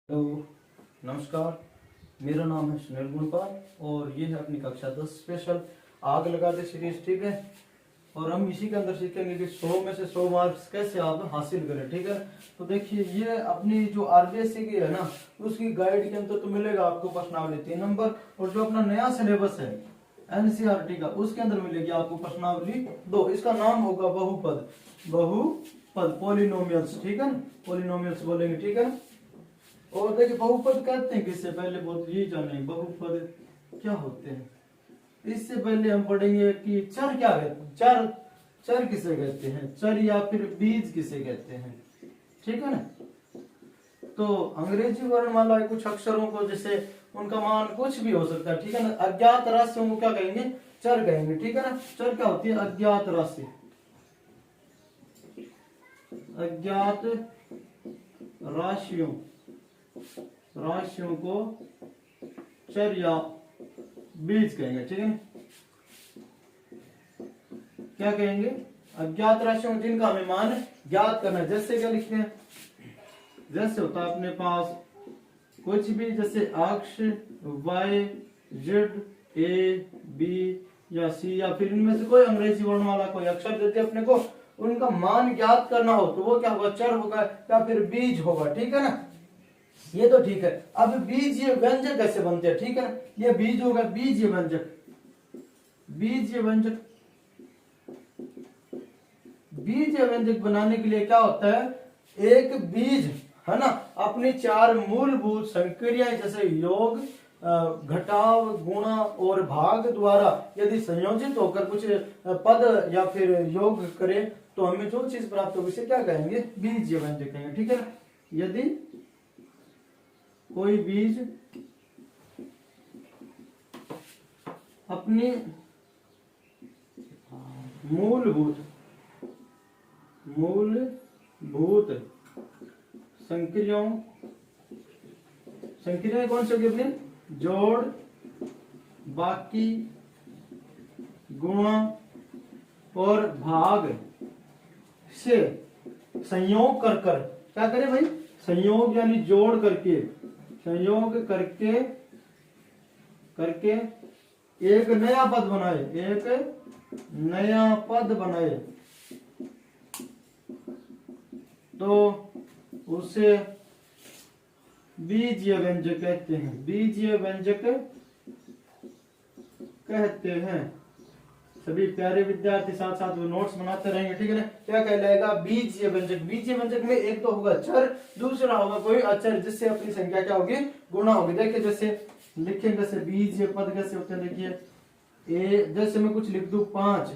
Hello, नमस्कार। मेरा नाम है सुनील गुणपाल और ये है अपनी कक्षा 10 स्पेशल आग लगा दे सीरीज। ठीक है, और हम इसी के अंदर सीखेंगे कि 100 में से 100 मार्क्स कैसे आप हासिल करें। ठीक है, तो देखिए ये अपनी जो आरबीएससी की है ना, उसकी गाइड के अंदर तो मिलेगा आपको प्रश्नावली 3 नंबर, और जो अपना नया सिलेबस है एनसीईआरटी का, उसके अंदर मिलेगी आपको प्रश्नावली 2। इसका नाम होगा बहुपद, बहुपद पॉलिनोमियल्स। ठीक है ना, पॉलिनोमियल्स बोलेंगे। ठीक है, और देखिए बहुपद कहते हैं किससे, पहले बहुत यही जाने बहुपद क्या होते हैं। इससे पहले हम पढ़ेंगे कि चर क्या कहते हैं, चर चर किसे कहते हैं, चर या फिर बीज किसे कहते हैं। ठीक है ना, तो अंग्रेजी वर्णमाला के कुछ अक्षरों को जैसे उनका मान कुछ भी हो सकता है। ठीक है ना, अज्ञात राशियों को क्या कहेंगे, चर कहेंगे। ठीक है ना, चर क्या होती है, अज्ञात राशि, अज्ञात राशियों को चर या बीज कहेंगे। ठीक है, क्या कहेंगे, अज्ञात राशियों जिनका हमें मान ज्ञात करना है। जैसे क्या लिखते हैं, जैसे होता है अपने पास कुछ भी, जैसे अक्ष वाई जेड ए बी या सी, या फिर इनमें से कोई अंग्रेजी वर्णमाला कोई अक्षर देते अपने को, उनका मान ज्ञात करना हो तो वो क्या होगा, चर होगा या फिर बीज होगा। ठीक है ना, ये तो ठीक है। अब बीज ये व्यंजक कैसे बनते हैं। ठीक है ना, ये बीज होगा, बीज ये व्यंजक, बीज ये व्यंजक, बीज या व्यंजक बनाने के लिए क्या होता है, एक बीज है ना अपनी 4 मूलभूत संक्रियाएं जैसे योग, घटाव, गुणा और भाग द्वारा यदि संयोजित होकर कुछ पद या फिर योग करे तो हमें जो चीज प्राप्त होगी इसे क्या कहेंगे, बीज या व्यंजक कहेंगे। ठीक है ना, यदि कोई बीज अपनी मूलभूत संक्रियाएं कौन सी होगी, अपनी जोड़, बाकी, गुणा और भाग से संयोग कर क्या करे भाई, संयोग यानी जोड़ करके, संयोग करके एक नया पद बनाए, एक नया पद बनाए तो उसे बीजीय व्यंजक कहते हैं, बीजीय व्यंजक कहते हैं। सभी प्यारे विद्यार्थी साथ साथ वो नोट्स बनाते रहेंगे। ठीक है ना, क्या कहलाएगा, बीजीय व्यंजक। बीजीय व्यंजक में एक तो होगा चर, दूसरा होगा कोई अचर जिससे अपनी संख्या क्या होगी, गुणा होगी। देखिए जैसे लिखेंगे, जैसे बीजीय पद कैसे होते हैं, देखिए ए, जैसे मैं कुछ लिख दूं 5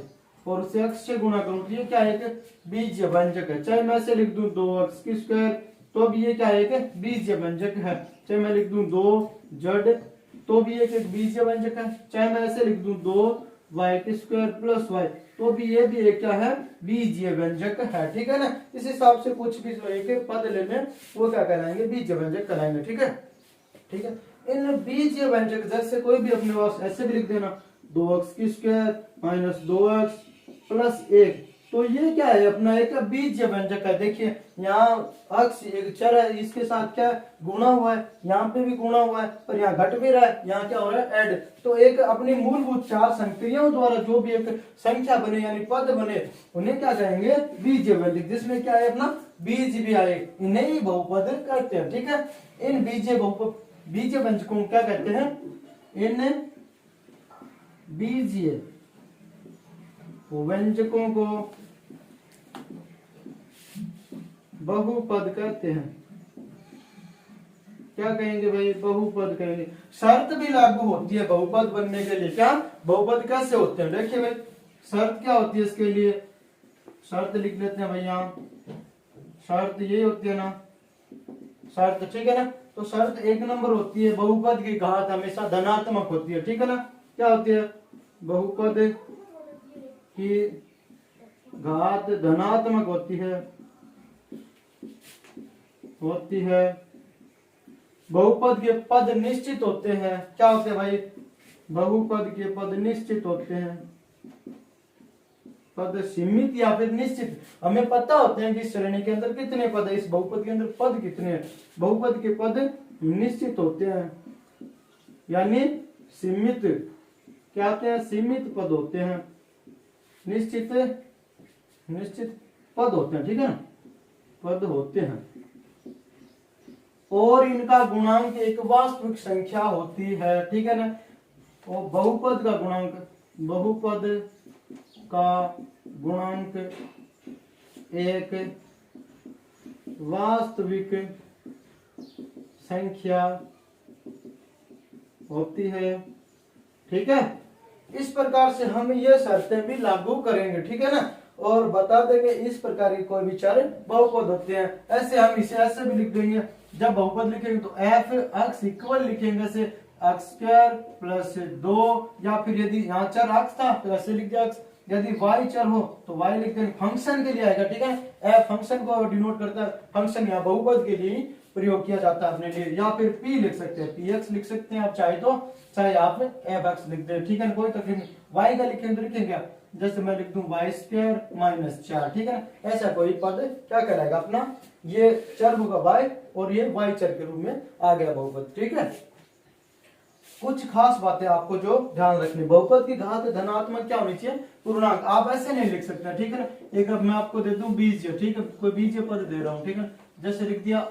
और उसे x से गुणा करूं तो ये क्या है, एक बीजीय व्यंजक है। चाहे मैं से लिख दूं 2x की स्क्वायर तो भी ये क्या है, एक बीजीय व्यंजक है। चाहे मैं लिख दूं 2z तो भी एक बीजीय व्यंजक है। चाहे मैं ऐसे लिख दूं 2y की स्क्वायर प्लस y तो भी ये भी एक क्या है, बीजीय व्यंजक है। ठीक है ना, इस हिसाब से कुछ भी जो एक पद लेने वो क्या कहलाएंगे, बीजीय व्यंजक कहलाएंगे। ठीक है, ठीक है। इन बीजीय व्यंजक जैसे कोई भी अपने पास ऐसे भी लिख देना 2x की स्क्वायर माइनस 2x प्लस 1 तो ये क्या है, अपना एक बीजीय व्यंजक है। देखिए यहाँ अक्ष एक चर है, इसके साथ क्या गुणा हुआ है, यहाँ पे भी गुणा हुआ है, पर यहाँ घट भी रहा है, यहाँ क्या हो रहा है, ऐड। तो एक अपनी मूलभूत 4 संक्रियाओं द्वारा जो भी एक संख्या बने यानी पद बने उन्हें क्या कहेंगे, बीजीय व्यंजक, जिसमें क्या है अपना बीज भी आए, इन्हें ही बहुपद कहते हैं। ठीक है, इन बीजीय व्यंजकों को क्या कहते हैं, इन बीजीय व्यंजकों को बहुपद कहते हैं। क्या कहेंगे भाई, बहुपद कहेंगे। शर्त भी लागू होती है बहुपद बनने के लिए। क्या, बहुपद कैसे होते हैं, देखिए भाई शर्त क्या होती है इसके लिए, शर्त लिख लेते हैं भैया, शर्त ये होती है ना, शर्त। ठीक है ना, तो शर्त 1 नंबर होती है, बहुपद की घात हमेशा धनात्मक होती है। ठीक है ना, क्या होती है, बहुपद की घात धनात्मक होती है, बहुपद के पद निश्चित होते हैं। क्या होते हैं भाई, बहुपद के पद निश्चित होते हैं। पद सीमित या फिर निश्चित, हमें पता होते हैं कि इस श्रेणी के अंदर कितने पद है, इस बहुपद के अंदर पद कितने हैं। बहुपद के पद निश्चित होते हैं, यानी सीमित क्या होते हैं, सीमित पद होते हैं, निश्चित पद होते हैं, ठीक है ना, पद होते हैं। और इनका गुणांक एक वास्तविक संख्या होती है, ठीक है ना। और बहुपद का गुणांक एक वास्तविक संख्या होती है, ठीक है। इस प्रकार से हम ये शर्तें भी लागू करेंगे, ठीक है ना, और बता देंगे इस प्रकार के कोई भी चार बहुपद होते हैं। ऐसे हम इसे ऐसे भी लिख देंगे, जब बहुपद लिखेंगे तो एफ अक्स इक्वल लिखेंगे से अक्स स्क्वायर प्लस 2, या फिर यदि यहाँ चर अक्स था तो ऐसे लिख दिया अक्स, यदि वाई चर हो तो वाई लिख देंगे, फंक्शन के लिए आएगा, ठीक है। एफ फंक्शन को डिनोट करता है, फंक्शन यहाँ बहुपद के लिए प्रयोग किया जाता है अपने लिए, या फिर पी लिख सकते हैं, पी एक्स लिख सकते हैं आप चाहे तो, चाहे आप एफ एक्स लिख दे, ठीक है, कोई तकलीफ नहीं। वाई का लिखेंगे तो लिखेंगे क्या, जैसे मैं लिख दूं वाई स्क्वायर माइनस 4, ठीक है ना। ऐसा कोई पद क्या कहलाएगा अपना, ये चर होगा वाई और ये वाई चर के रूप में आ गया बहुपद, ठीक है। कुछ खास बातें आपको जो ध्यान रखनी, बहुपद की घात धनात्मक क्या होनी चाहिए, पूर्णांक। आप ऐसे नहीं लिख सकते, ठीक है ना। एक अब मैं आपको दे दूं बीजीय, ठीक है, कोई बीजीय पद दे रहा हूं, ठीक है, जैसे लिख दिया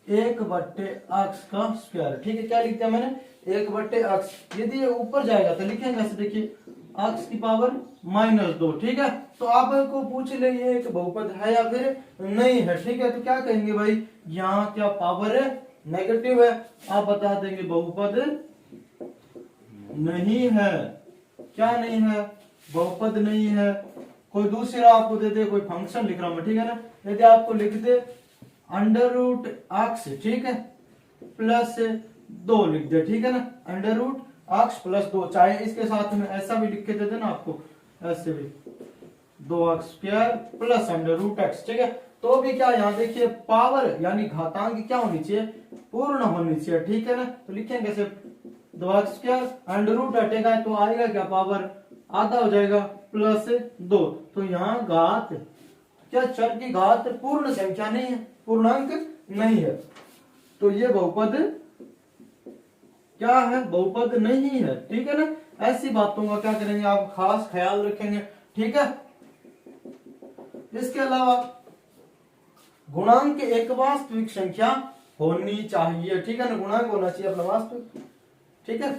1/x का स्क्वायर, ठीक है। क्या लिख दिया मैंने, 1/x, यदि ये ऊपर जाएगा तो लिखेंगे ऐसे, देखिए x की पावर -2, ठीक है। तो आपको पूछ ले ये एक बहुपद है या फिर नहीं है, ठीक है। तो क्या कहेंगे भाई, यहाँ क्या पावर है, नेगेटिव है, आप बता देंगे बहुपद नहीं है। क्या नहीं है, बहुपद नहीं है। कोई दूसरा आपको दे दे, कोई फंक्शन लिख रहा हूं मैं, ठीक है ना, यदि आपको लिख दे √x, ठीक है, +2 लिख दे, ठीक है ना, √x +2, चाहे इसके साथ में ऐसा भी लिख के दे देना आपको, ऐसे भी 2x² +√x, ठीक है। तो भी क्या, यहाँ देखिए पावर यानी घातांक क्या होनी चाहिए, पूर्ण होनी चाहिए, ठीक है ना। तो लिखेंगे कैसे, 2x² √ हटेगा तो आएगा क्या, पावर आधा हो जाएगा +2। तो यहाँ घात क्या, चर की घात पूर्ण संख्या नहीं है, पूर्णांक नहीं है, तो ये बहुपद क्या है, बहुपद नहीं है, ठीक है ना। ऐसी बातों का क्या करेंगे आप खास ख्याल रखेंगे, ठीक है। इसके अलावा गुणांक एक वास्तविक संख्या होनी चाहिए, ठीक है ना, गुणांक होना चाहिए अपना वास्तविक, ठीक है।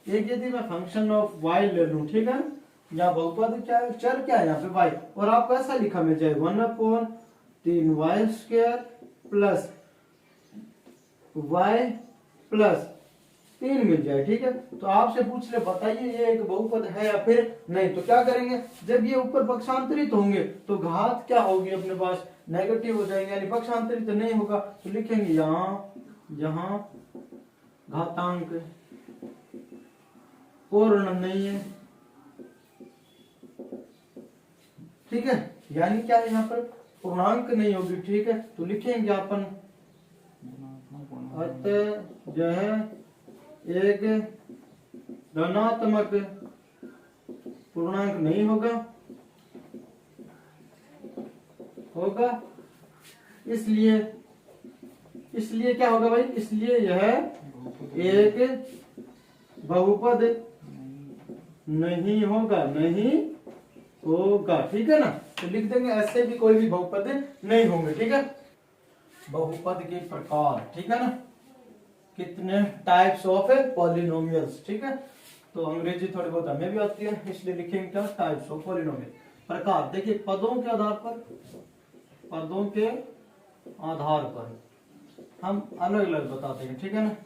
एक यदि मैं फंक्शन ऑफ y ले लूं, ठीक है, यहाँ बहुपद क्या है, चर क्या है यहाँ पे y, और आपको ऐसा लिखा मिल जाए 1/3y² प्लस y प्लस 3 मिल जाए, ठीक है। तो आपसे पूछ ले बताइए ये एक बहुपद है या फिर नहीं, तो क्या करेंगे, जब ये ऊपर पक्षांतरित होंगे तो घात क्या होगी अपने पास, नेगेटिव हो जाएंगे, यानी पक्षांतरित नहीं होगा, तो लिखेंगे यहाँ घातांक पूर्ण नहीं है, ठीक है, यानी क्या है यहाँ पर पूर्णांक नहीं होगी, ठीक है। तो लिखेंगे अपन अतः यह एक धनात्मक पूर्णांक नहीं होगा, इसलिए क्या होगा भाई, इसलिए यह एक बहुपद नहीं होगा, ठीक है ना। तो लिख देंगे ऐसे भी कोई भी बहुपद नहीं होंगे, ठीक है। बहुपद के प्रकार, ठीक है ना, कितने टाइप्स ऑफ पॉलिनोमियल्स, ठीक है। तो अंग्रेजी थोड़ी बहुत हमें भी आती है, इसलिए लिखेंगे क्या, टाइप्स ऑफ पॉलिनोमियल, प्रकार। देखिए पदों के आधार पर हम अलग अलग बताते हैं, ठीक है ना।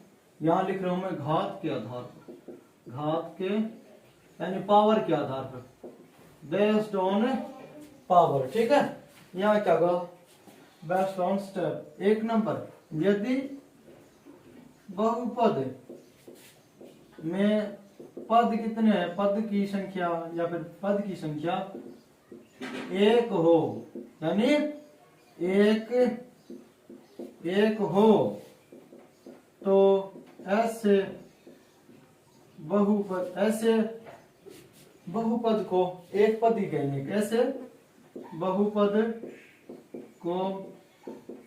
यहाँ लिख रहा हूं मैं घात के आधार पर, घात के यानी पावर के आधार पर, बेस्ड ऑन पावर, ठीक है। यहाँ क्या होगा, बेस्ड ऑन स्टेप। 1 नंबर, यदि बहुपद में पद कितने हैं, पद की संख्या या फिर पद की संख्या 1 हो, यानी एक हो, तो ऐसे बहुपद को एक पद ही कहेंगे। कैसे? बहुपद को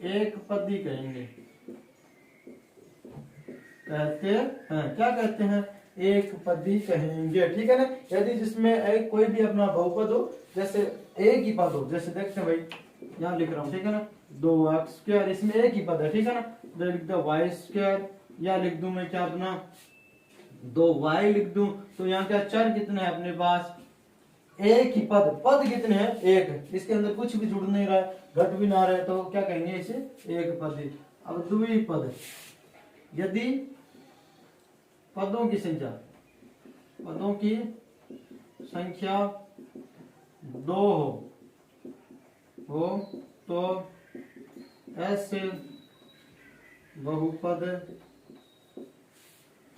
एक पद ही कहेंगे, कहते हैं। क्या कहते हैं? एक पदी कहेंगे, ठीक है ना। यदि जिसमें एक कोई भी अपना बहुपद हो, जैसे एक ही पद हो, जैसे देखते हैं भाई यहाँ लिख रहा हूँ, ठीक है ना, 2x², इसमें एक ही पद है, ठीक है ना, तो लिख दो y², या लिख दूं मैं क्या अपना 2y लिख दूं। तो यहाँ क्या चर कितने हैं अपने पास? एक ही पद। पद कितने हैं? एक। इसके अंदर कुछ भी जुड़ नहीं रहा है, घट भी ना रहा है, तो क्या कहेंगे इसे? एक पदी। अब द्विपद, यदि पदों की संख्या 2 हो तो ऐसे बहुपद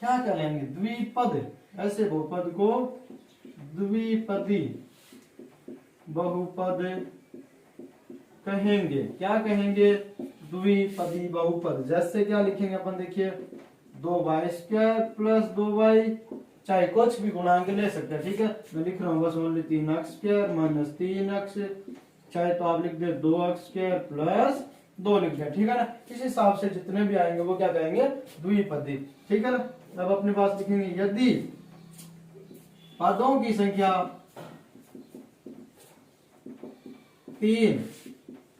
क्या कहलाएंगे? द्विपद। ऐसे बहुपद को द्विपदी बहुपद कहेंगे। क्या कहेंगे? द्विपदी बहुपद। जैसे क्या लिखेंगे अपन? देखिए 2y² प्लस 2y, चाहे कुछ भी गुणांक ले सकते हैं, ठीक है। मैं लिख रहा हूँ बस ओनली 3x² माइनस 3x, चाहे तो आप लिख दे 2x² प्लस 2 लिख दे, ठीक है ना। इस हिसाब से जितने भी आएंगे वो क्या कहेंगे? द्विपदी, ठीक है ना। अब अपने पास लिखेंगे यदि पदों की संख्या 3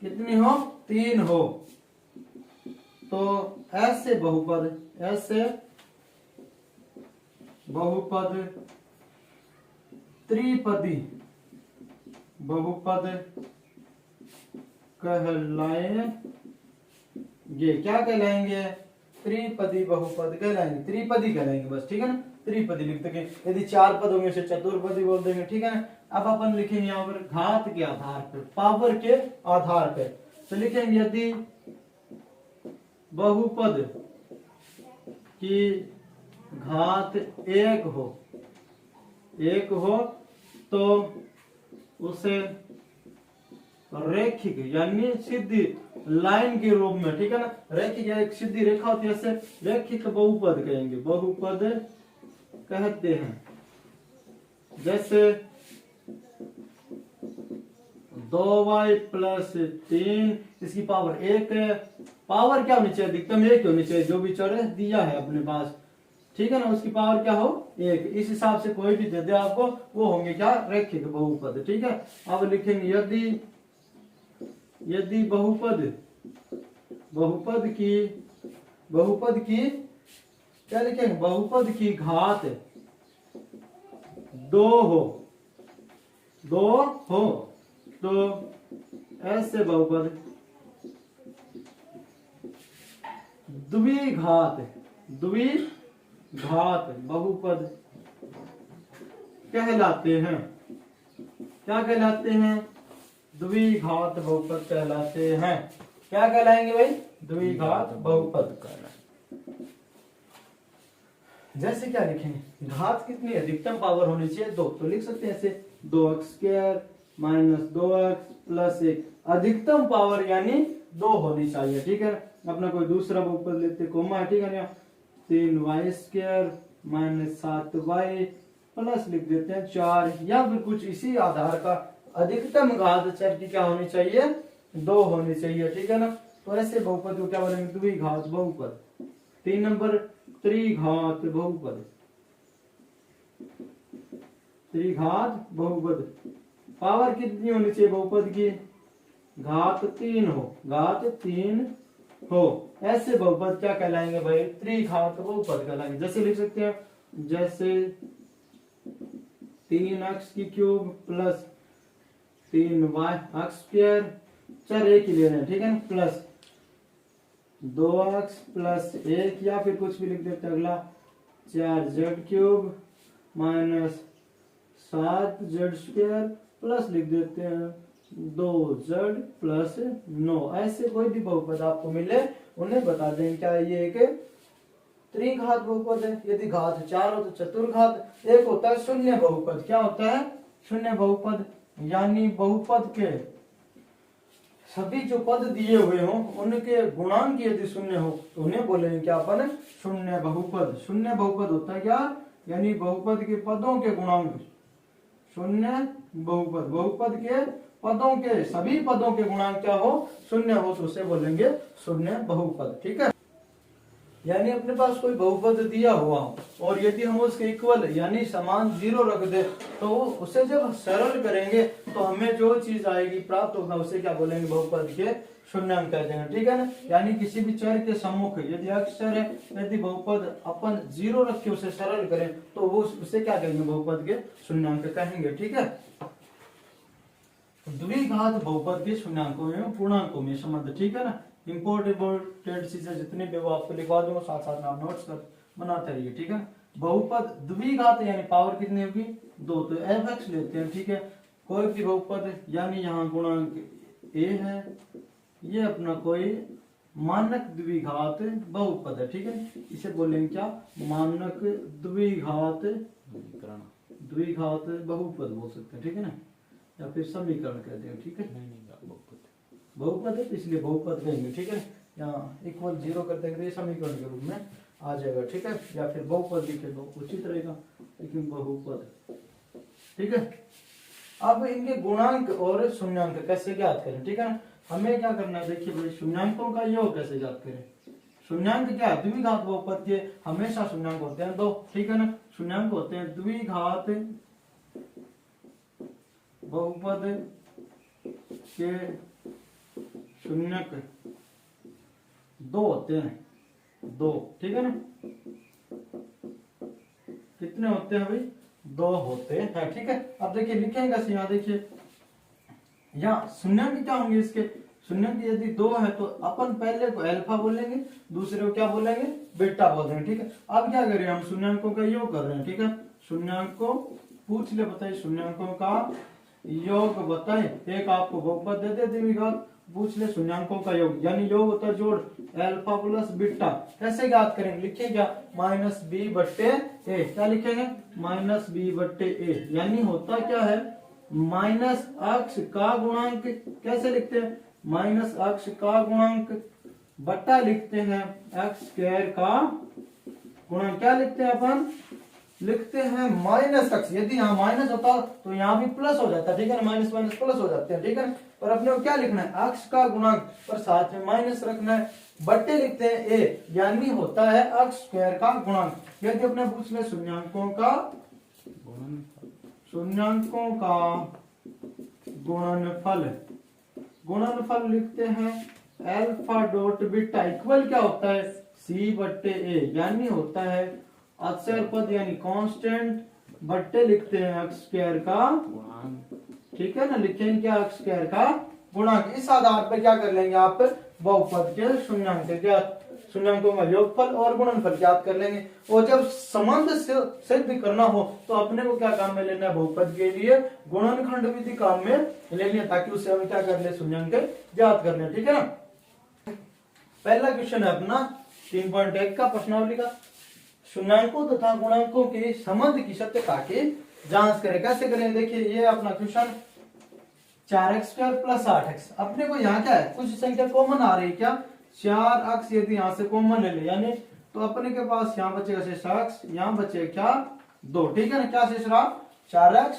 कितनी हो? 3 हो तो ऐसे बहुपद त्रिपदी बहुपद कहलाएंगे। क्या कहलाएंगे? त्रिपदी बहुपद कहलाएंगे, त्रिपदी कहलाएंगे बस, ठीक है ना। त्रिपदी लिख देंगे। यदि 4 पद होंगे उसे चतुर्पदी बोल देंगे, ठीक है ना। अब अपन लिखेंगे यहाँ पर घात के आधार पर, पावर के आधार पर, तो लिखेंगे यदि बहुपद की घात 1 हो तो उसे रैखिक यानी सीधी लाइन के रूप में, ठीक है ना, रैखिक या एक सीधी रेखा होती है, ऐसे रैखिक बहुपद कहेंगे, बहुपद कहते हैं। जैसे 2y प्लस 3, इसकी पावर 1 है। पावर क्या होनी चाहिए? अधिकतम 1 होनी चाहिए, जो भी चर दिया है अपने पास, ठीक है ना, उसकी पावर क्या हो? 1। इस हिसाब से कोई भी दे दे आपको, वो होंगे क्या? रैखिक बहुपद, ठीक है। अब लिखेंगे यदि बहुपद की क्या लिखेंगे? बहुपद की घात 2 हो तो ऐसे बहुपद द्विघात बहुपद कहलाते हैं। क्या कहलाते हैं? द्विघात बहुपद कहलाते हैं। क्या कहलाएंगे भाई? द्विघात बहुपद कहलाएंगे। जैसे क्या लिखेंगे? घात कितनी? अधिकतम पावर होनी चाहिए 2, तो लिख सकते हैं ऐसे 2x² माइनस 2x प्लस 1। अधिकतम पावर यानी 2 होनी चाहिए, ठीक है। अपना कोई दूसरा बहुपद लेते, कोमा है, ठीक है ना, 3y² माइनस 7y प्लस लिख देते हैं 4, या फिर कुछ इसी आधार का अधिकतम घात चर की क्या होनी चाहिए? 2 होनी चाहिए, ठीक है ना। तो ऐसे बहुपद को क्या बोलेंगे? द्विघात बहुपद। 3 नंबर त्रिघात बहुपद। पावर कितनी होनी चाहिए बहुपद की? घात 3 हो। ऐसे बहुपद क्या कहलाएंगे भाई? त्रिघात बहुपद कहलाएंगे। जैसे लिख सकते हैं, जैसे 3x³ प्लस 3y² चर एक ही ले रहे हैं, ठीक है ना, प्लस 2x प्लस 1, या फिर कुछ भी लिख देते हैं अगला 4z³ माइनस 7z² प्लस लिख देते हैं 2z प्लस 9। ऐसे कोई भी बहुपद आपको मिले उन्हें बता दें क्या ये एक त्रिघात बहुपद है। यदि घात 4 हो तो चतुर्घात। एक होता है शून्य बहुपद। क्या होता है? शून्य बहुपद, यानी बहुपद के सभी जो पद दिए हुए हों उनके गुणांक यदि शून्य हो तो उन्हें बोलेंगे क्या अपन? शून्य बहुपद। शून्य बहुपद होता है क्या? यानी बहुपद के पदों के गुणांक शून्य बहुपद, बहुपद के पदों के सभी पदों के गुणांक क्या हो, शून्य हो, तो उसे बोलेंगे शून्य बहुपद। ठीक है, यानी अपने पास कोई बहुपद दिया हुआ हो और यदि हम उसके इक्वल यानी समान 0 रख दे तो उसे जब सरल करेंगे तो हमें जो चीज आएगी प्राप्त होगा उसे क्या बोलेंगे, बहुपद के शून्यांक कह देंगे। ठीक है ना, यानी किसी भी चर के सम्मुख यदि अक्षर है, यदि बहुपद अपन 0 रख के उसे सरल करें तो वो उसे क्या कहेंगे, बहुपद के शून्यांक कहेंगे। ठीक है, द्विघात बहुपद के शून्यांकों में पूर्णांकों में संबंध। ठीक है ना, इंपोर्टेंट चीजें जितनी भी वो आपको लिखवा दूंगा, साथ साथ में आप नोट्स कर बनाते रहिए। ठीक है, बहुपद द्विघात यानी पावर कितनी होगी, 2, तो f(x) लेते हैं। ठीक है, कोई भी बहुपद यानी यहाँ गुणांक a है, ये अपना कोई मानक द्विघात बहुपद है। ठीक है, इसे बोलेंगे क्या, मानक द्विघात बहुपद बोल सकते हैं। ठीक है ना, या फिर समीकरण कहते हैं। ठीक है, बहुपद है इसलिए बहुपद कहेंगे। ठीक है, यहाँ इक्वल 0 कर देंगे, समीकरण के रूप में आ जाएगा। ठीक है, या फिर बहुपद लिखे तो उचित रहेगा, लेकिन बहुपद। ठीक है, अब इनके गुणांक और शून्यांक कैसे ज्ञात करें। ठीक है, हमें क्या करना है, देखिए भाई, शून्यांकों का योग कैसे ज्ञात करें। शून्यांक क्या है, द्विघात बहुपद के हमेशा शून्यांक होते हैं 2। ठीक है ना, शून्यांक होते हैं द्विघात बहुपद के शून्यक 2 होते हैं, 2। ठीक है ना, कितने होते हैं भाई, 2 होते हैं। ठीक है, अब देखिए लिखेंगे यहाँ, देखिए यहाँ शून्यांक क्या होंगे इसके, शून्यांक यदि 2 है तो अपन पहले को अल्फा बोलेंगे, दूसरे को क्या बोलेंगे, बीटा बोल देंगे। ठीक है, अब क्या करें, हम शून्यांकों का योग कर रहे हैं। ठीक है, शून्यांकों पूछ ले, बताइए शून्यांकों का योग बताए। एक आपको बहुपद दे दे द्विघात, पूछ ले शून्यांकों का योग, यानी योग होता है जोड़ अल्फा प्लस बीटा। कैसे ज्ञात करेंगे, लिखिए क्या, -b/a। क्या लिखेंगे, -b/a, यानी होता क्या है, माइनस अक्ष का गुणांक कैसे लिखते हैं, माइनस अक्ष का गुणांक बट्टा लिखते हैं x² का गुणांक। क्या लिखते हैं अपन, लिखते हैं माइनस अक्ष, यदि यहाँ माइनस होता तो यहाँ भी प्लस हो जाता। ठीक है ना, माइनस माइनस प्लस हो जाते हैं। ठीक है, पर अपने को क्या लिखना है, अक्ष का गुणांक पर साथ में माइनस रखना है, बट्टे लिखते हैं a, यानी होता है x² का गुणांक। यदि अपने पूछ ले शून्यांकों का गुणनफल, गुणनफल लिखते हैं अल्फा डॉट बीटा इक्वल क्या होता है, c/a, यानी होता है अक्षर पद यानी कांस्टेंट, बट्टे लिखते हैं x² का गुणांक। ठीक है ना, लिखेंगे क्या, x² का गुणांक। इस आधार पर क्या कर लेंगे आप, बहुपद के शून्यांक ज्ञात, शून्यांकों का योगफल और गुणनफल ज्ञात कर लेंगे। और जब संबंध सिद्ध करना हो तो अपने को क्या काम में लेना है, बहुपद के लिए गुणनखंड विधि काम में ले लिया, ताकि उससे हम क्या कर ले, शून्यांक ज्ञात कर ले। ठीक है ना, पहला क्वेश्चन है अपना 3.1 का प्रश्नावली का, शून्यांकों तथा गुणांकों के संबंध की सत्यता की जांच करें। कैसे करें, देखिए ये अपना क्वेश्चन 4x² + 8x। अपने को यहाँ क्या है, कुछ संख्या कॉमन आ रही है क्या, 4x यदि यहाँ से कॉमन ले ले, यानी तो अपने के पास यहाँ बचेगा शेष x, यहाँ बचेगा क्या 2। ठीक है ना, क्या शेष रहा 4x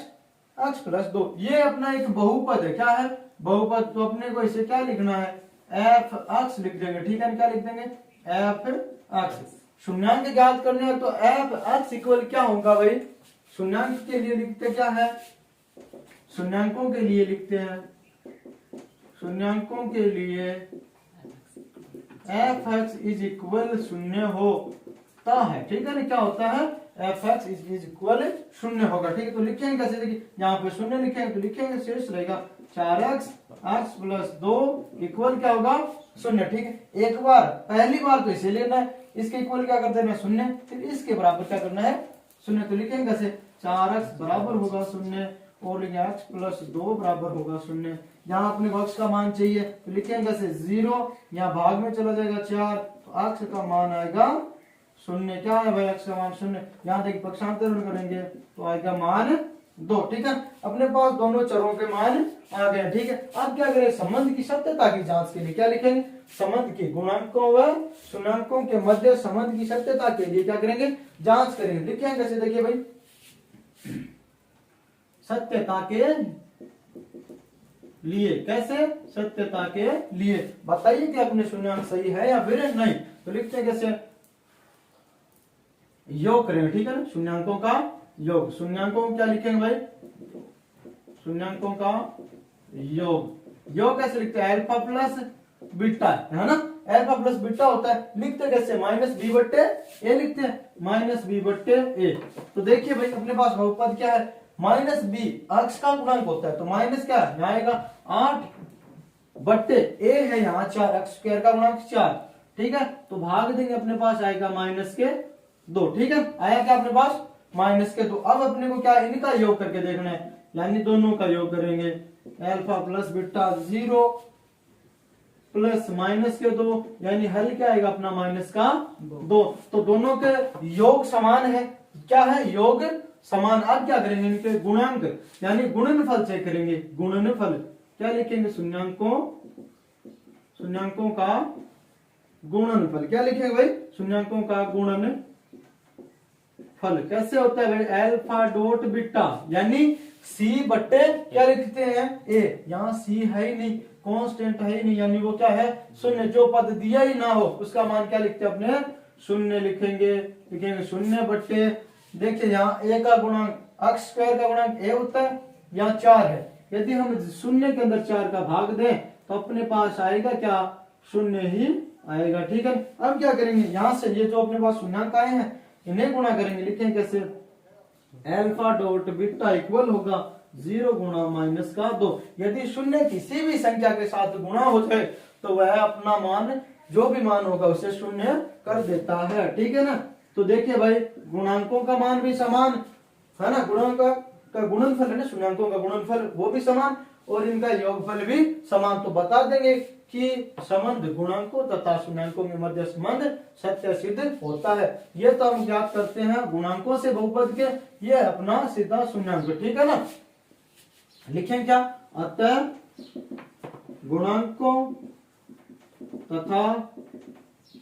x + 2। ये अपना एक बहुपद है, क्या है, बहुपद। तो अपने को इसे क्या लिखना है, f(x) लिख देंगे। ठीक है, क्या लिख देंगे, f(x). शून्यांक ज्ञात करने हैं तो f(x) इक्वल क्या होगा भाई, शून्यांक के लिए लिखते क्या है, शून्यांकों के लिए लिखते हैं, शून्यांकों के लिए f(x) इज इक्वल 0 होता है। ठीक है ना, क्या होता है, f(x) इज इक्वल 0 होगा। ठीक है, तो लिखेंगे कैसे, देखिए यहाँ पे 0 लिखेंगे तो लिखेंगे शेष रहेगा 4x x + 2 इक्वल क्या होगा 0। ठीक है, एक बार पहली बार तो इसे लेना है, इसके इक्वल क्या कर देना है 0, फिर इसके बराबर क्या करना है 0। तो लिखेंगे कैसे, 4x बराबर होगा 0 और लिखेंगे x + 2 बराबर होगा 0। यहाँ अपने x का मान चाहिए तो लिखेंगे कैसे 0, यहाँ भाग में चला जाएगा 4, तो x का मान आएगा 0। क्या है भाई, x का मान 0। यहाँ देखिए पक्षांतरण करेंगे तो आएगा मान 2। ठीक है, अपने पास दोनों चरों के मान आ गए। ठीक है, अब क्या करें, संबंध की सत्यता की जांच के लिए क्या लिखेंगे, संबंध के गुणांकों व शून्यांकों के मध्य संबंध की सत्यता के लिए क्या करेंगे, जांच करेंगे। लिखेंगे कैसे, देखिए भाई सत्यता के लिए। कैसे? सत्यता के लिए। बताइए कि अपने शून्यंक सही है या फिर नहीं। तो लिखते हैं कैसे, योग करेंगे, ठीक है ना, शून्यंकों का योग। शून्यंकों को क्या लिखेंगे भाई? शून्यंकों का योग। योग कैसे लिखते हैं? अल्फा प्लस बीटा, है ना, अल्फा प्लस बीटा होता है। लिखते कैसे? माइनस बी बट्टे ए लिखते हैं, माइनस बी बट्टे ए। तो देखिए भाई अपने पास बहुपद क्या है? माइनस बी अक्ष का गुणांक होता है, तो माइनस क्या है? यहाँ आएगा 8 बट्टे ए है यहाँ 4, अक्ष स्क्वायर का गुणांक 4, ठीक है। तो भाग देंगे, अपने पास आएगा माइनस के 2, ठीक है। आया क्या अपने पास? माइनस के 2। अब अपने को क्या इनका योग करके देखना है, यानी दोनों का योग करेंगे। Alpha plus beta 0 plus minus के 2, यानी हल क्या आएगा अपना? माइनस का 2। तो दोनों के योग समान है। क्या है? योग समान। अब क्या करेंगे? इनके गुणांक यानी गुणनफल चेक करेंगे। गुणनफल क्या लिखेंगे? शून्यंकों का गुणनफल। क्या लिखेंगे भाई? शून्यंकों का गुणनफल। कैसे होता है भाई? अल्फा डॉट बीटा, यानी सी बट्टे क्या लिखते हैं? ए। यहाँ सी है ही नहीं, कांस्टेंट है ही नहीं, यानी वो क्या है? शून्य। जो पद दिया ही ना हो उसका मान क्या लिखते हैं अपने? शून्य लिखेंगे शून्य बट्टे। देखिए यहाँ ए का गुणांक, अक्ष स्क्वायर का गुणांक ए होता है, यहाँ 4 है। यदि हम शून्य के अंदर 4 का भाग दें तो अपने पास आएगा क्या? शून्य ही आएगा, ठीक है। अब क्या करेंगे? यहाँ से ये जो अपने पास शून्यंक आए हैं इन्हें गुणा करेंगे। लिखेंगे कैसे? अल्फा डॉट बीटा इक्वल होगा 0 गुणा माइनस का 2। यदि शून्य किसी भी संख्या के साथ गुणा हो जाए तो वह अपना मान, जो भी मान होगा उसे शून्य कर देता है, ठीक है ना। तो देखिए भाई गुणांकों का मान भी समान है ना, गुणांक का गुणनफल है ना, शून्यंकों का गुणनफल वो भी समान और इनका योगफल भी समान। तो बता देंगे कि संबंध गुणांकों तथा शून्यंकों के मध्य संबंध सत्य सिद्ध होता है। ये तो हम याद करते हैं गुणांकों से बहुपद के, ये अपना सीधा शून्यंक, ठीक है ना। लिखें क्या? अतः गुणांकों तथा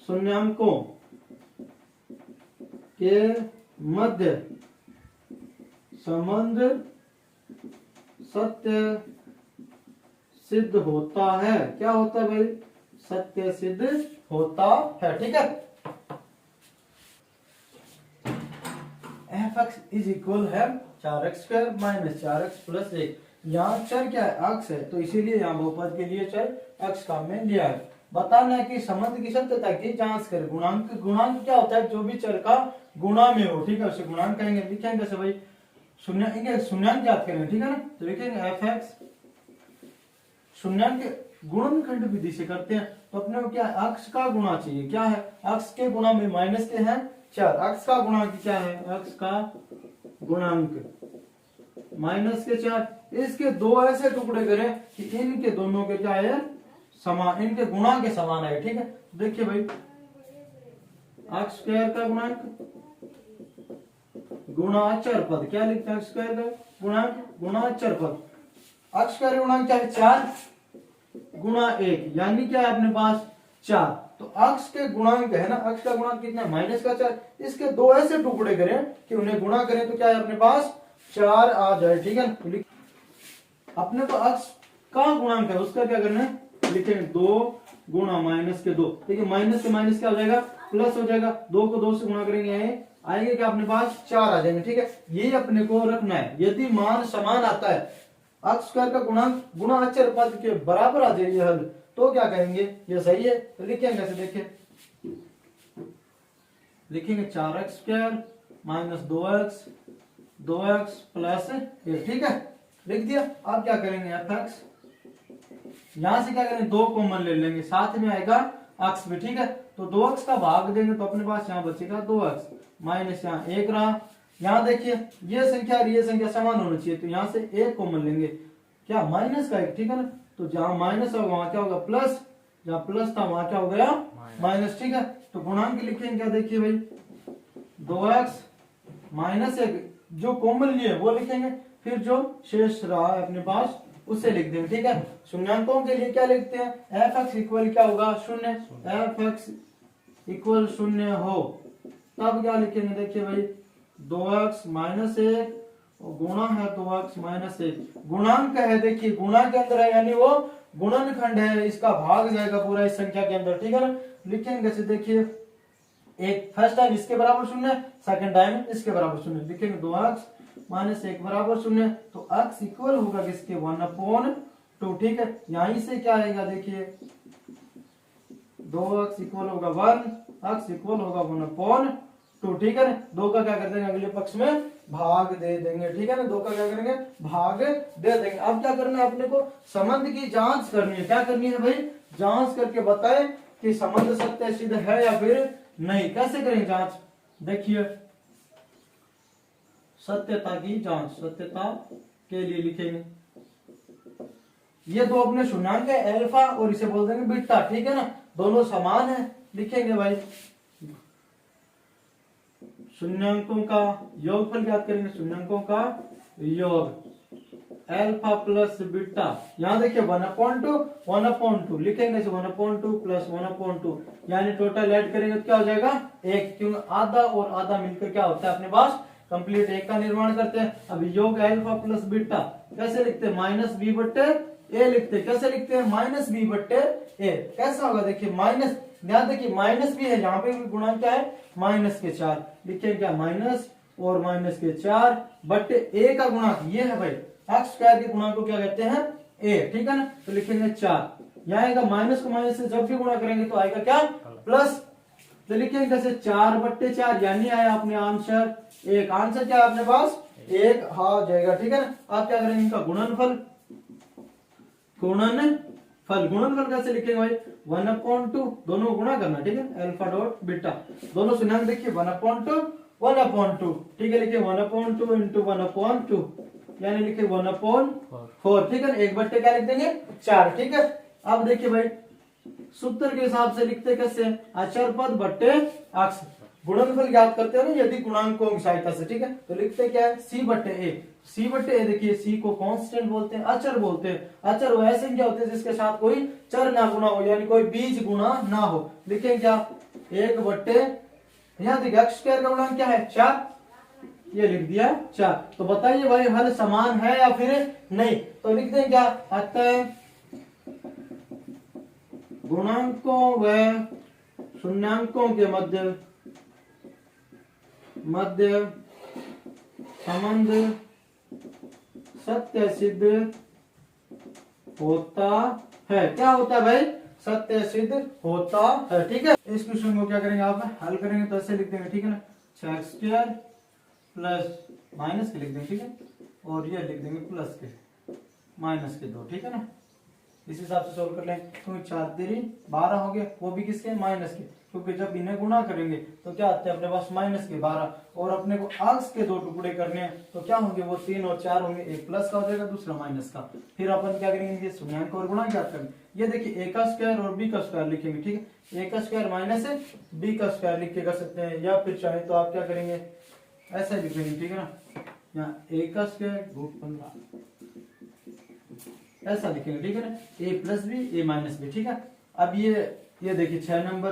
शून्यंकों के मध्य संबंध सत्य सिद्ध होता है। क्या होता है भाई? सत्य सिद्ध होता है, ठीक है। f(x) इज इक्वल है 4x² माइनस 4x प्लस 1। यहाँ चर क्या है? अक्ष है, तो इसीलिए यहाँ बहुपद के लिए चर अक्ष काम में लिया है। बताना है कि संबंध की सत्यता की जांच कर। गुणांक क्या होता है? जो भी चर का गुणा में हो, ठीक है, उसे गुणांक कहेंगे। लिखेंगे कैसे भाई? शून्यंक याद करेंगे, ठीक है ना। तो लिखेंगे f(x) शून्यंक गुणनखंड विधि से करते हैं, तो अपने को क्या है? अक्ष का गुणा चाहिए। क्या है? अक्ष के गुणा में माइनस के हैं 4, अक्ष का गुणांक क्या है? अक्ष का गुणांक माइनस के 4। इसके दो ऐसे टुकड़े करें कि इनके दोनों के क्या है? समान, इनके गुणा के समान है, ठीक है। देखिए भाई अक्ष स्क्वायर का गुणांक गुणा अचर पद, क्या लिखते हैं? अक्ष स्क्वायर का गुणांक गुणा अचर पद। अक्ष स्क्वायर गुणांक क्या है? 4 गुणा 1, यानी क्या है अपने पास? 4। तो अक्ष के गुणांक है ना, अक्ष का गुणांक कितना है? माइनस का 4। इसके दो ऐसे टुकड़े करें कि उन्हें गुणा करें तो क्या है अपने पास? 4 आ जाए, ठीक है। अपने को अक्ष का गुणांक है उसका क्या करना है? लिखेंगे 2 गुणा माइनस के 2। देखिए माइनस से माइनस क्या हो जाएगा? प्लस हो जाएगा। 2 को 2 से गुणा करेंगे आएंगे क्या अपने पास? 4 आ जाएंगे, ठीक है। ये अपने को रखना है। यदि मान समान आता है, अक्ष स्क्वायर का गुणांक गुणा अचर पद के बराबर आ जाए हल, तो क्या कहेंगे? ये सही है। तो लिखेंगे कैसे? देखिए लिखेंगे 4x² माइनस 2x प्लस 1, ठीक है, लिख दिया। अब क्या करेंगे? f(x) यहां से क्या करेंगे? 2 कॉमन ले लेंगे, साथ में आएगा अक्ष भी, ठीक है। तो 2x का भाग देंगे तो अपने पास यहाँ बचेगा 2x माइनस यहाँ 1 रहा। यहाँ देखिए ये संख्या और ये संख्या समान होनी चाहिए, तो यहाँ से 1 कॉमन लेंगे, क्या? माइनस का 1, ठीक है ना। तो जहां माइनस होगा वहां क्या होगा? प्लस। जहां प्लस था वहां क्या हो गया? माइनस, ठीक है। तो गुणांक लिखेंगे क्या? देखिए भाई 2x माइनस 1 जो कॉमन लिए वो लिखेंगे, फिर जो शेष रहा है अपने पास उसे लिख देंगे, ठीक है। शून्यंकों के लिए क्या लिखते हैं? f(x) इक्वल क्या होगा? 0। f(x) इक्वल 0 हो तब क्या लिखेंगे? देखिए भाई 2x माइनस 1 गुणा है 2x माइनस 1, गुणांक है, देखिए गुणा के अंदर है यानी वो गुणनखंड है, इसका भाग जाएगा पूरा इस संख्या के अंदर, ठीक है ना। लिखेंगे कैसे, देखिए एक फर्स्ट टाइम इसके बराबर शून्य, सेकंड टाइम इसके बराबर शून्य, लिखेंगे 2x माइनस 1 बराबर शून्य, तो x इक्वल होगा किसके 1/2, ठीक है। यहीं से क्या आएगा, देखिए 2x इक्वल होगा 1, x इक्वल होगा 1/2, ठीक है ना। 2 का क्या कर देंगे अगले पक्ष में भाग दे देंगे, ठीक है ना। 2 का क्या करेंगे भाग दे देंगे। अब क्या करना है अपने को, संबंध की जांच करनी है। क्या करनी है भाई, जांच करके बताएं कि संबंध सत्य सिद्ध है या फिर नहीं। कैसे करें जांच, देखिए सत्यता की जांच, सत्यता के लिए लिखेंगे ये दो अपने शून्यांक है अल्फा और इसे बोल देंगे बीटा, ठीक है ना। दोनों समान है, लिखेंगे भाई शून्याङ्कों का योगफल ज्ञात करेंगे, शून्याङ्कों का योग अल्फा प्लस बीटा। यहाँ देखिए 1/2 लिखेंगे 1/2 प्लस 1/2 यानी टोटल ऐड करेंगे तो क्या हो जाएगा 1, क्योंकि आधा और आधा मिलकर क्या होता है अपने पास कंप्लीट 1 का निर्माण करते हैं। अब योग अल्फा प्लस बीटा कैसे लिखते हैं, माइनस बी बट्टे ए लिखते हैं। कैसे लिखते हैं, माइनस बी बट्टे ए। कैसा होगा, देखिए माइनस, ध्यान देखिए माइनस भी है, यहाँ पे भी गुणा क्या है माइनस के 4, लिखेंगे क्या माइनस और माइनस के 4 बट्टे ए का गुणांक ये है भाई, एक्स स्क्वायर के गुणांक को क्या कहते हैं ए, ठीक है ना। तो लिखेंगे 4, यहाँ आएगा माइनस को माइनस से जब भी गुणा करेंगे तो आएगा क्या प्लस, तो लिखेंगे कैसे 4/4 यानी आया अपने आंसर 1। आंसर क्या है अपने पास 1 हो जाएगा, ठीक है ना। आप क्या करेंगे इनका गुणनफल, गुणनफल कैसे लिखेंगे भाई 1/2, दोनों गुणा करना, ठीक है अल्फा डॉट बीटा, दोनों शून्याङ्क देखिए 1/2, ठीक है। लिखिए 1/2 इंटू 1/2 यानी लिखिए 1/4, ठीक है। 1/4 क्या लिख देंगे 4, ठीक है। अब देखिए भाई सूत्र के हिसाब से लिखते कैसे, अचर पद बट्टे अक्ष, गुणनफल ज्ञात करते हैं ना यदि गुणांकों की सहायता से, ठीक है। तो लिखते क्या है सी बट्टे ए, देखिए सी को कांस्टेंट बोलते हैं, अचर बोलते हैं। अचर वो ऐसे क्या होते हैं जिसके साथ कोई चर ना गुणा हो यानी कोई बीज गुणा ना हो। लिखें क्या 1/, यहाँ देखिए एक्स स्क्वायर का गुणांक क्या है 4, ये लिख दिया 4। तो बताइए भाई हल समान है या फिर नहीं, तो लिख दें क्या, अतः गुणांकों व शून्याङ्कों के मध्य संबंध सत्य सिद्ध होता है। क्या होता है भाई, सत्य सिद्ध होता है, ठीक है। इस क्वेश्चन को क्या करेंगे आप हल करेंगे तो ऐसे लिख देंगे, ठीक है ना 6x² प्लस माइनस के लिख देंगे, ठीक है, और ये लिख देंगे प्लस के माइनस के 2, ठीक है ना। इस हिसाब से सोल्व कर लेंगे, क्योंकि 4 3 12 हो गए, वो भी किसके माइनस के, क्योंकि जब इन्हें गुणा करेंगे तो क्या आते हैं अपने पास माइनस के 12, और अपने को अक्ष के 2 टुकड़े करने हैं तो क्या होंगे वो 3 और 4 होंगे, एक प्लस का हो जाएगा दूसरा माइनस का। फिर अपन क्या करेंगे शून्याङ्क और गुणा क्या करेंगे, ये देखिए a का स्क्वायर और b का स्क्वायर लिखेंगे, ठीक है। a का स्क्वायर माइनस b का स्क्वायर लिख के कर सकते हैं, या फिर चाहे तो आप क्या करेंगे ऐसा लिखेंगे, ठीक है ना, यहाँ a का स्क्वायर √15 ऐसा लिखेंगे, ठीक है ना, a plus B a minus B, ठीक है। अब ये देखिए 6 नंबर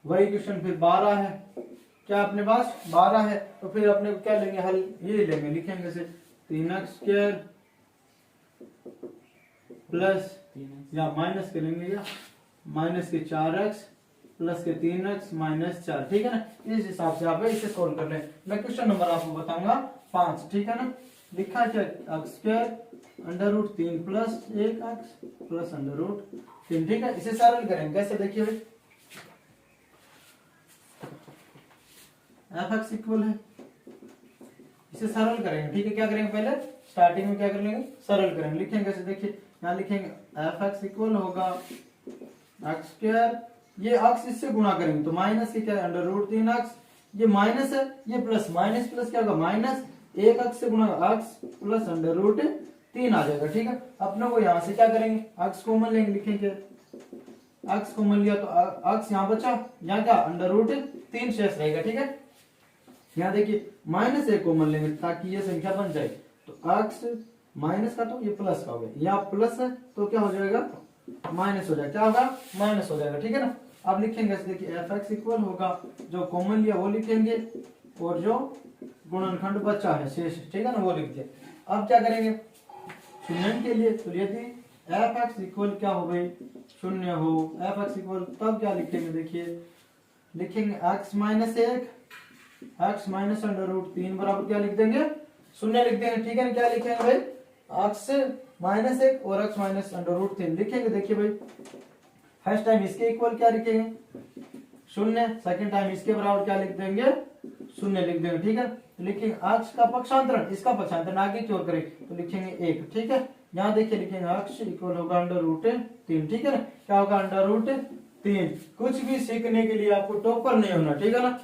वही क्वेश्चन, फिर 12 है, क्या अपने पास 12 है, तो फिर अपने को क्या लेंगे हल, ये लेंगे, लिखेंगे से 3x² प्लस या माइनस के लेंगे या माइनस के 4x प्लस के 3x माइनस 4, ठीक है ना। इस हिसाब से आप इसे सोल्व कर लें। मैं क्वेश्चन नंबर आपको बताऊंगा 5, ठीक है ना। लिखा क्या x² √3 प्लस 1x प्लस √3, ठीक है। इसे सरल करेंगे कैसे, देखिए भाई f(x) इक्वल है, इसे सरल करेंगे, ठीक है। क्या करेंगे पहले स्टार्टिंग में क्या कर लेंगे सरल करेंगे, लिखेंगे कैसे, देखिए यहाँ लिखेंगे f(x) इक्वल होगा x², ये अक्ष इससे गुणा करेंगे तो माइनस के क्या है √3x, ये माइनस है, ये प्लस, माइनस प्लस क्या होगा माइनस, एक अक्ष से गुणा अक्ष प्लस √3 आ जाएगा, ठीक है। अपने को यहाँ से क्या करेंगे अक्ष कॉमन लेंगे, लिखेंगे अक्ष कॉमन लिया तो अक्ष यहाँ बचा, यहाँ क्या √3 शेष रहेगा, ठीक है। यहाँ देखिए माइनस 1 कॉमन लेंगे ताकि ये संख्या बन जाए, तो अक्ष माइनस का तो ये प्लस का हो गया, या प्लस है तो क्या हो जाएगा माइनस हो जाएगा, क्या होगा माइनस हो जाएगा, ठीक है ना। अब लिखेंगे देखिए f(x) इक्वल होगा, जो कॉमन लिया वो लिखेंगे और जो गुणनखंड बचा है शेष, ठीक है ना, वो लिख दिया। अब क्या करेंगे शून्य के लिए, तो यदि एफ एक्स इक्वल क्या हो गई शून्य हो, एफ एक्स इक्वल तब क्या लिखेंगे, देखिए लिखेंगे एक्स माइनस एक, एक्स माइनस अंडर रूट तीन बराबर क्या लिख देंगे शून्य लिख देंगे, ठीक है ना। क्या लिखेंगे भाई एक्स माइनस एक और एक्स माइनस अंडर रूट तीन लिखेंगे। देखिए भाई फर्स्ट टाइम इसके इक्वल क्या लिखेंगे शून्य, सेकंड टाइम इसके बराबर क्या लिख देंगे शून्य लिख देंगे, ठीक है। तो लिखेंगे एक्स का पक्षांतरण, इसका पक्षांतरण आगे की ओर करें तो लिखेंगे एक, ठीक है। यहाँ देखिए लिखेंगे एक्स इक्वल होगा अंडर रूट तीन, ठीक है ना। क्या होगा अंडर रूट तीन। कुछ भी सीखने के लिए आपको टॉपर नहीं होना, ठीक है ना।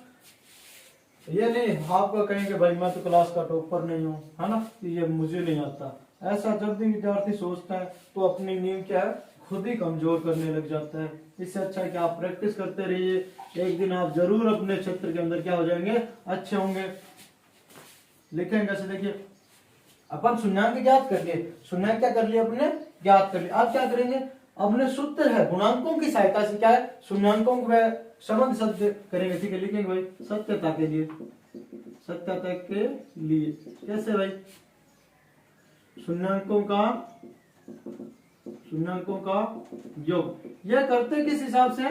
ये नहीं आपको कहेंगे भाई मैं तो क्लास का टॉपर नहीं हूँ, है ना, ये मुझे नहीं आता। ऐसा जब भी विद्यार्थी सोचता है तो अपनी नींव क्या है खुद ही कमजोर करने लग जाता है। इससे अच्छा है कि आप प्रैक्टिस करते रहिए, एक दिन आप जरूर अपने क्षेत्र के अंदर क्या हो जाएंगे अच्छे होंगे। लिखेंगे कैसे, देखिए अपन शून्याङ्क ज्ञात कर लिए, शून्याङ्क क्या कर लिया अपने ज्ञात कर लिया। अब क्या करेंगे अपने सूत्र है गुणांकों की सहायता से क्या है शून्याङ्कों को संबंध सत्य करेंगे, ठीक है। लिखेंगे भाई सत्यता के लिए, सत्यता के लिए कैसे भाई शून्याङ्कों का योग, यह करते किस हिसाब से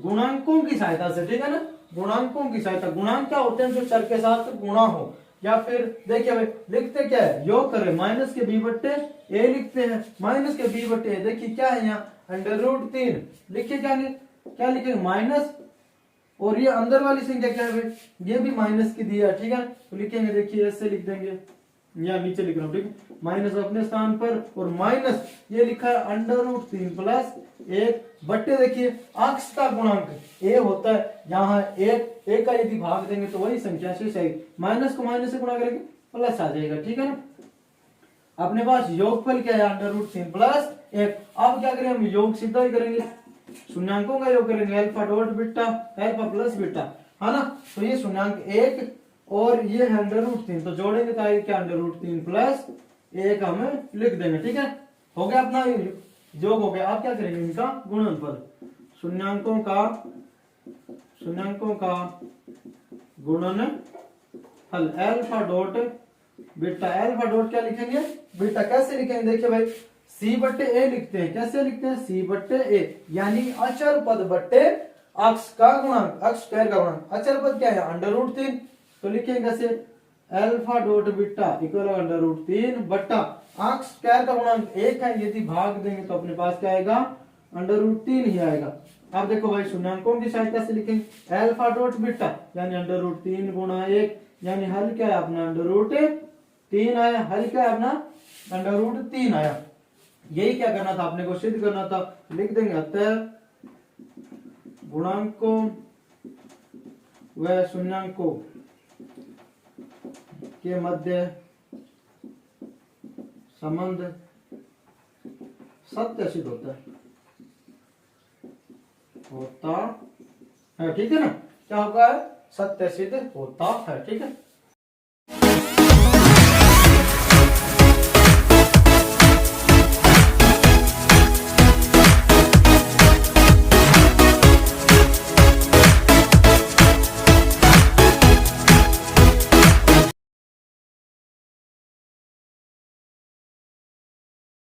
गुणांकों की सहायता से, ठीक है ना। गुणांकों की सहायता, गुणांक क्या होते हैं जो चर के साथ गुणा हो, या फिर देखिए भाई लिखते क्या है योग करें माइनस के बी बट्टे ए लिखते हैं, माइनस के बी बट्टे ए। देखिए क्या है यहाँ अंडर रूट तीन, लिखिए क्या लिखेंगे माइनस, और ये अंदर वाली संख्या क्या है भाई ये भी माइनस की दी है, ठीक है। तो लिखेंगे देखिए ऐसे लिख देंगे, या नीचे लिख रहा हूँ, ठीक है। माइनस अपने स्थान पर और माइनस ये लिखा है अंडर रूट तीन प्लस एक बट्टे, देखिए अक्ष का गुणांक ए होता है, यहाँ एक का यदि भाग देंगे तो वही संख्या शेष आएगी, माइनस को माइनस से गुणा करेंगे प्लस आ जाएगा, ठीक है ना। अपने पास योगफल क्या है अंडर रूट तीन प्लस एक। अब क्या करें हम योग सीधा ही करेंगे, शून्याङ्कों का योग करेंगे alpha dot beta, alpha plus beta, है ना। तो ये शून्याङ्क एक और ये है अंडर रूट तीन, तो जोड़ेंगे तो आएगा क्या अंडर रूट तीन प्लस एक हमें लिख देंगे, ठीक है। हो गया अपना योग हो गया। आप क्या करेंगे इनका गुणनफल, शून्याङ्कों का गुणनफल alpha dot beta, alpha dot क्या लिखेंगे बीटा, कैसे लिखेंगे देखिए भाई सी बट्टे ए लिखते हैं, कैसे लिखते हैं सी बट्टे ए, यानी अचर पद बट्टे अक्ष का गुणांक, अक्ष स्क्वायर का गुणांक। अचर पद क्या है अंडर रूट तीन, तो लिखेंगे कैसे alpha dot beta equal under root तीन बट्टा अक्ष स्क्वायर का गुणांक एक है, यदि भाग देंगे तो अपने पास क्या आएगा अंडर रूट तीन ही आएगा। अब देखो भाई शून्याङ्कों की सहायता से लिखेंगे अल्फा डॉट बीटा यानी अंडर रूट तीन गुणा एक, यानी हल क्या है अपना अंडर रूट तीन आया, हल क्या है अपना अंडर रूट तीन आया। यही क्या करना था अपने को सिद्ध करना था, लिख देंगे अतः गुणांकों व शून्याङ्कों के मध्य संबंध सत्य सिद्ध होता है, ठीक है ना। क्या होगा सत्य सिद्ध होता है, ठीक है।